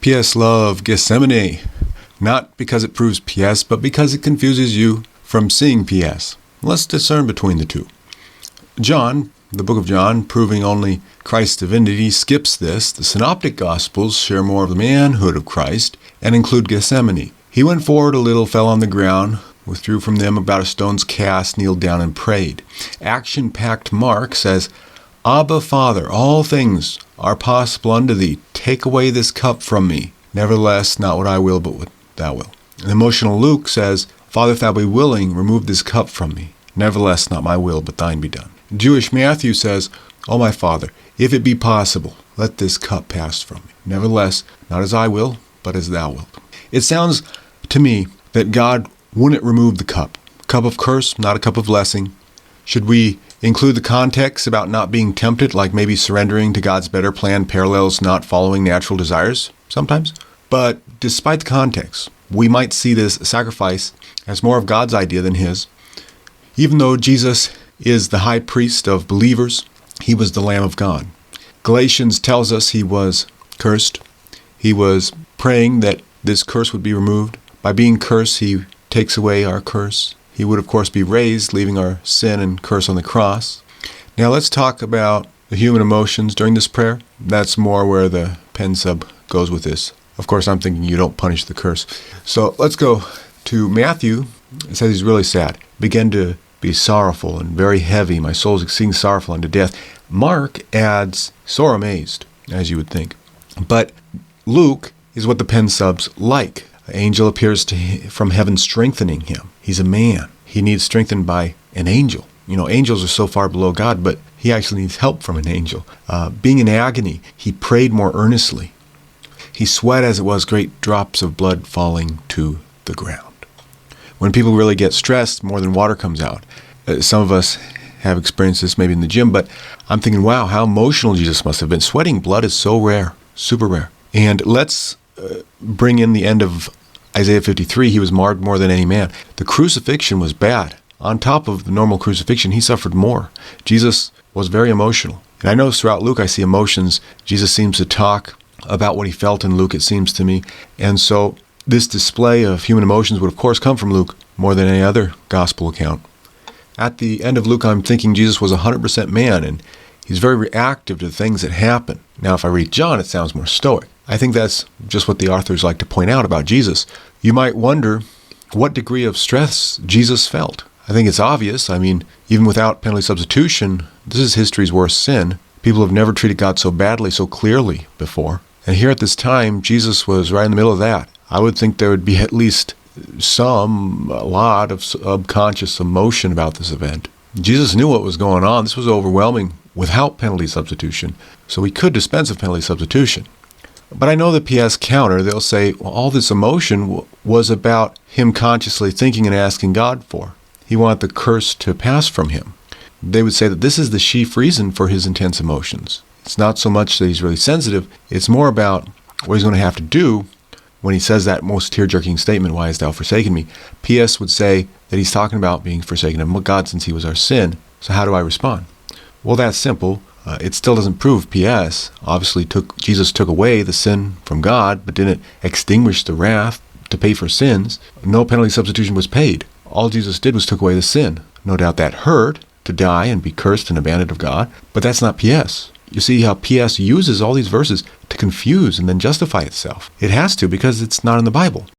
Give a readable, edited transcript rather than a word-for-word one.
PS love Gethsemane, not because it proves PS, but because it confuses you from seeing PS. Let's discern between the two. John, the book of John, proving only Christ's divinity, skips this. The synoptic gospels share more of the manhood of Christ and include Gethsemane. He went forward a little, fell on the ground, withdrew from them about a stone's cast, kneeled down and prayed. Action-packed Mark says, Abba, Father, all things are possible unto thee. Take away this cup from me. Nevertheless, not what I will, but what thou wilt. And emotional Luke says, Father, if thou be willing, remove this cup from me. Nevertheless, not my will, but thine be done. Jewish Matthew says, O my Father, if it be possible, let this cup pass from me. Nevertheless, not as I will, but as thou wilt. It sounds to me that God wouldn't remove the cup. Cup of curse, not a cup of blessing. Should we include the context about not being tempted, like maybe surrendering to God's better plan parallels not following natural desires sometimes? But despite the context, we might see this sacrifice as more of God's idea than his. Even though Jesus is the high priest of believers, he was the Lamb of God. Galatians tells us he was cursed. He was praying that this curse would be removed. By being cursed, he takes away our curse. He would, of course, be raised, leaving our sin and curse on the cross. Now let's talk about the human emotions during this prayer. That's more where the pen sub goes with this. Of course, I'm thinking you don't punish the curse. So let's go to Matthew. It says he's really sad. Began to be sorrowful and very heavy. My soul is exceeding sorrowful unto death. Mark adds sore amazed, as you would think. But Luke is what the pen subs like. An angel appears from heaven strengthening him. He's a man. He needs strengthened by an angel. You know, angels are so far below God, but he actually needs help from an angel. Being in agony, he prayed more earnestly. He sweat as it was, great drops of blood falling to the ground. When people really get stressed, more than water comes out. Some of us have experienced this maybe in the gym, but I'm thinking, wow, how emotional Jesus must have been. Sweating blood is so rare, super rare. And let's bring in the end of Isaiah 53. He was marred more than any man. The crucifixion was bad. On top of the normal crucifixion, he suffered more. Jesus was very emotional. And I know throughout Luke I see emotions. Jesus seems to talk about what he felt in Luke, it seems to me. And so this display of human emotions would of course come from Luke more than any other gospel account. At the end of Luke, I'm thinking Jesus was 100% man, and he's very reactive to the things that happen. Now, if I read John, it sounds more stoic. I think that's just what the authors like to point out about Jesus. You might wonder what degree of stress Jesus felt. I think it's obvious. I mean, even without penalty substitution, this is history's worst sin. People have never treated God so badly, so clearly before. And here at this time, Jesus was right in the middle of that. I would think there would be at least a lot of subconscious emotion about this event. Jesus knew what was going on. This was overwhelming without penalty substitution. So he could dispense of penalty substitution. But I know the PS counter, they'll say, well, all this emotion was about him consciously thinking and asking God for. He wanted the curse to pass from him. They would say that this is the chief reason for his intense emotions. It's not so much that he's really sensitive, it's more about what he's going to have to do when he says that most tear-jerking statement, why hast thou forsaken me? PS would say that he's talking about being forsaken of God since he was our sin. So how do I respond? Well, that's simple. It still doesn't prove PS. Obviously, Jesus took away the sin from God, but didn't extinguish the wrath to pay for sins. No penalty substitution was paid. All Jesus did was took away the sin. No doubt that hurt, to die and be cursed and abandoned of God, but that's not PS. You see how PS uses all these verses to confuse and then justify itself. It has to, because it's not in the Bible.